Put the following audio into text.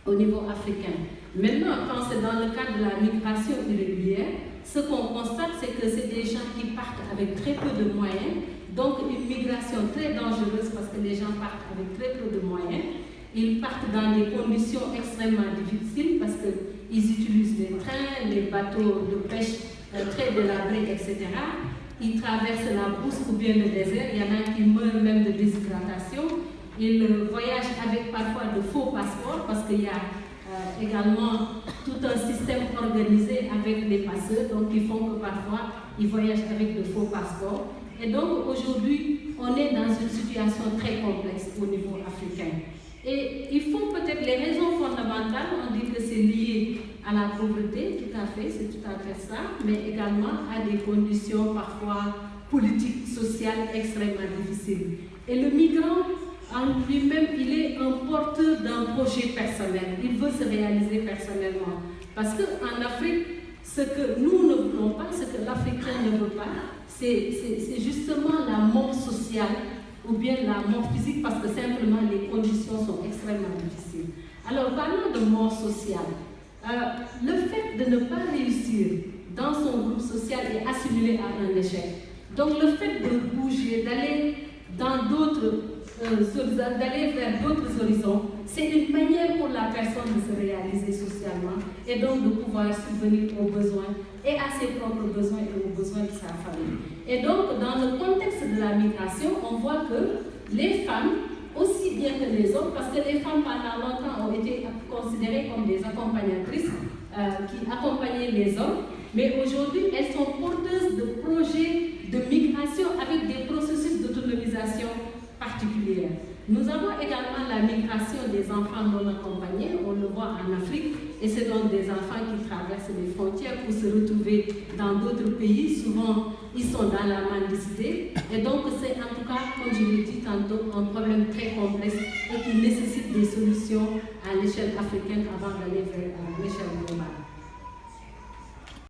au niveau africain. Maintenant, quand c'est dans le cadre de la migration irrégulière, ce qu'on constate, c'est que c'est des gens qui partent avec très peu de moyens, donc une migration très dangereuse parce que les gens partent avec très peu de moyens. Ils partent dans des conditions extrêmement difficiles parce qu'ils utilisent les trains, les bateaux de pêche très délabrés, etc. Ils traversent la brousse ou bien le désert. Il y en a qui meurent même de déshydratation. Ils voyagent avec parfois de faux passeports parce qu'il y a également tout un système organisé avec les passeurs, donc qui font que parfois ils voyagent avec de faux passeports. Et donc aujourd'hui, on est dans une situation très complexe au niveau africain. Et il faut peut-être les raisons fondamentales, on dit que c'est lié à la pauvreté, tout à fait, c'est tout à fait ça, mais également à des conditions parfois politiques, sociales extrêmement difficiles. Et le migrant, en lui-même, il est un porteur d'un projet personnel. Il veut se réaliser personnellement. Parce qu'en Afrique, ce que nous ne voulons pas, ce que l'Africain ne veut pas, c'est justement la mort sociale ou bien la mort physique parce que simplement les conditions sont extrêmement difficiles. Alors, parlons de mort sociale. Le fait de ne pas réussir dans son groupe social est assimilé à un échec. Donc, le fait de bouger, d'aller dans d'autres d'aller vers d'autres horizons, c'est une manière pour la personne de se réaliser socialement et donc de pouvoir subvenir aux besoins et à ses propres besoins et aux besoins de sa famille. Et donc, dans le contexte de la migration, on voit que les femmes, aussi bien que les hommes, parce que les femmes pendant longtemps ont été considérées comme des accompagnatrices qui accompagnaient les hommes, mais aujourd'hui, elles sont porteuses de projets de migration avec des processus d'autonomisation particulière. Nous avons également la migration des enfants non accompagnés, on le voit en Afrique, et c'est donc des enfants qui traversent les frontières pour se retrouver dans d'autres pays. Souvent, ils sont dans la mendicité, et donc c'est en tout cas, comme je l'ai dit tantôt, un problème très complexe et qui nécessite des solutions à l'échelle africaine avant d'aller vers l'échelle globale.